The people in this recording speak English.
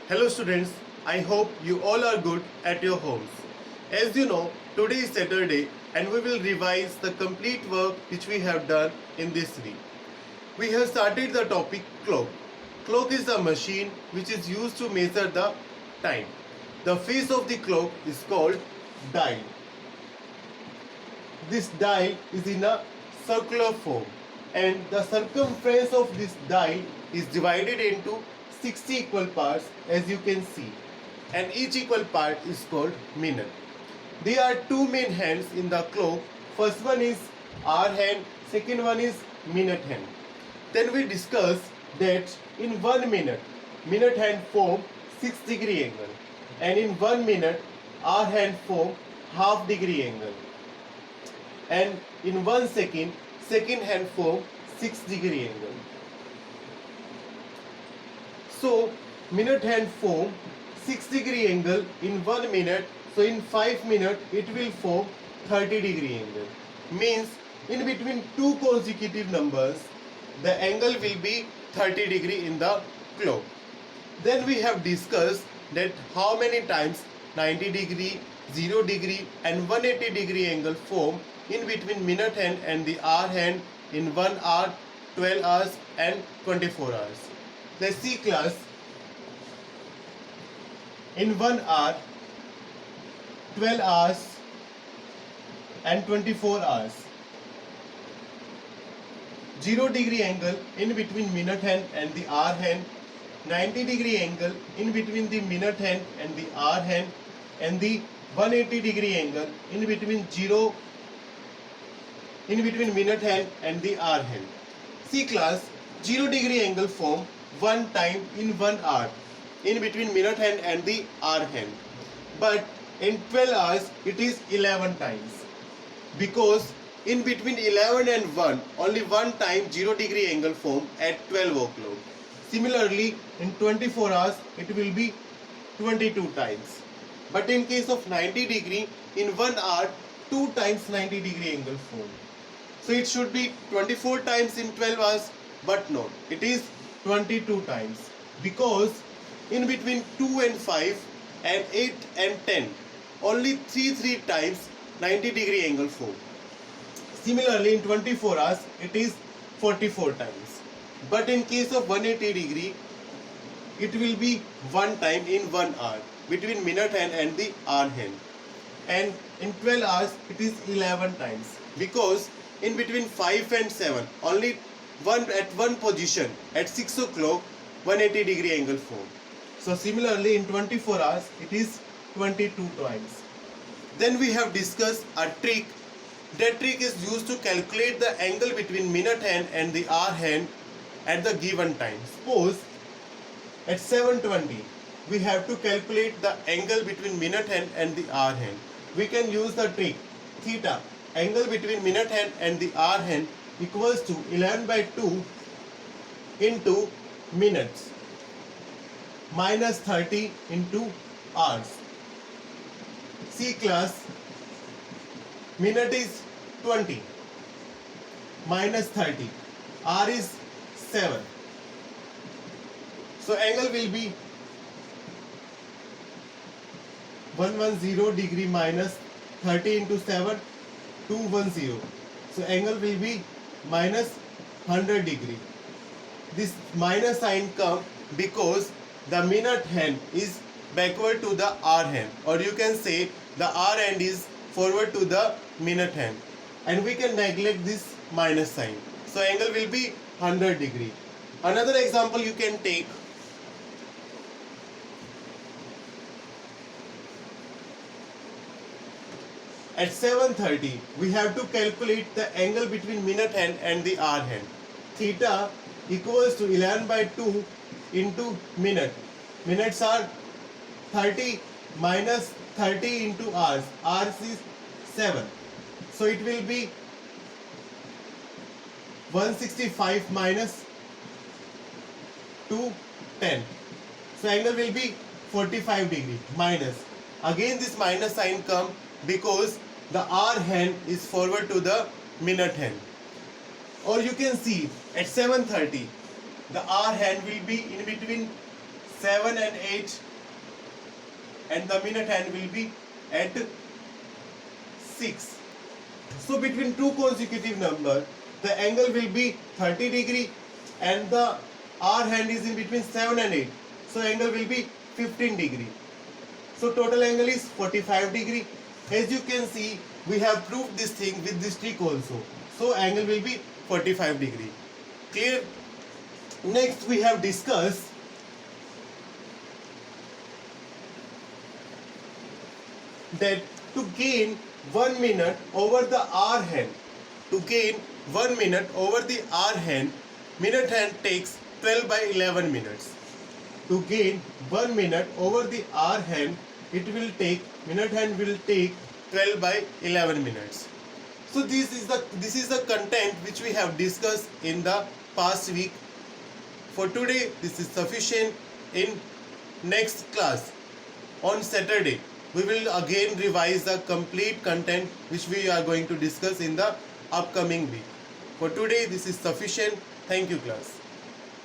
Hello students, I hope you all are good at your homes. As you know, today is Saturday and we will revise the complete work which we have done in this week. We have started the topic clock. Clock is a machine which is used to measure the time. The face of the clock is called dial. This dial is in a circular form and the circumference of this dial is divided into 60 equal parts as you can see, and each equal part is called minute. There are two main hands in the clock. First one is hour hand, second one is minute hand. Then we discuss that in 1 minute, minute hand form 6-degree angle, and in 1 minute, hour hand form half-degree angle, and in 1 second, second hand form 6-degree angle. So minute hand form 6-degree angle in 1 minute. So in 5 minutes it will form 30-degree angle. Means in between two consecutive numbers the angle will be 30-degree in the clock. Then we have discussed that how many times 90-degree, 0-degree and 180-degree angle form in between minute hand and the hour hand in 1 hour, 12 hours and 24 hours. Let's see class. In 1 hour, 12 hours and 24 hours. 0-degree angle in between minute hand and the hour hand. 90-degree angle in between the minute hand and the hour hand, and the 180-degree angle in between minute hand and the hour hand. See class, 0-degree angle form one time in 1 hour in between minute hand and the hour hand, but in 12 hours it is 11 times, because in between 11 and 1 only one time 0-degree angle form at 12 o'clock. Similarly in 24 hours it will be 22 times, but in case of 90-degree in 1 hour 2 times 90-degree angle form. So it should be 24 times in 12 hours, but no, it is 22 times, because in between 2 and 5 and 8 and 10 only 3 times 90-degree angle form. Similarly in 24 hours it is 44 times, but in case of 180-degree it will be one time in 1 hour between minute hand and the hour hand, and in 12 hours it is 11 times, because in between 5 and 7 only one position at 6 o'clock 180-degree angle form. So similarly in 24 hours it is 22 times. Then we have discussed a trick. That trick is used to calculate the angle between minute hand and the hour hand at the given time. Suppose at 7:20 we have to calculate the angle between minute hand and the hour hand. We can use the trick theta, angle between minute hand and the hour hand, equals to 11/2 into minutes minus 30 into hours. See class, minute is 20 minus 30, hour is 7. So angle will be 110 minus 30 into 7, 210. So angle will be minus 100-degree. This minus sign come because the minute hand is backward to the hour hand, or you can say the hour hand is forward to the minute hand, and we can neglect this minus sign. So angle will be 100-degree. Another example you can take. At 7:30 we have to calculate the angle between minute hand and the hour hand. Theta equals to 11/2 into minute. Minutes are 30 minus 30 into hours. Hours is 7. So it will be 165 minus 210. So angle will be 45-degree minus. Again this minus sign come because the hour hand is forward to the minute hand. Or you can see at 7:30 the hour hand will be in between 7 and 8, and the minute hand will be at 6. So between two consecutive number, the angle will be 30 degree, and the hour hand is in between 7 and 8. So angle will be 15 degree. So total angle is 45 degree. As you can see, we have proved this thing with this trick also. So angle will be 45 degree. Clear? Next we have discussed that to gain 1 minute over the hour hand, to gain 1 minute over the hour hand, minute hand takes 12 by 11 minutes. To gain 1 minute over the hour hand, minute hand will take 12 by 11 minutes. So this is the content which we have discussed in the past week. For today, this is sufficient. In next class on Saturday, we will again revise the complete content which we are going to discuss in the upcoming week. For today, this is sufficient. Thank you, class.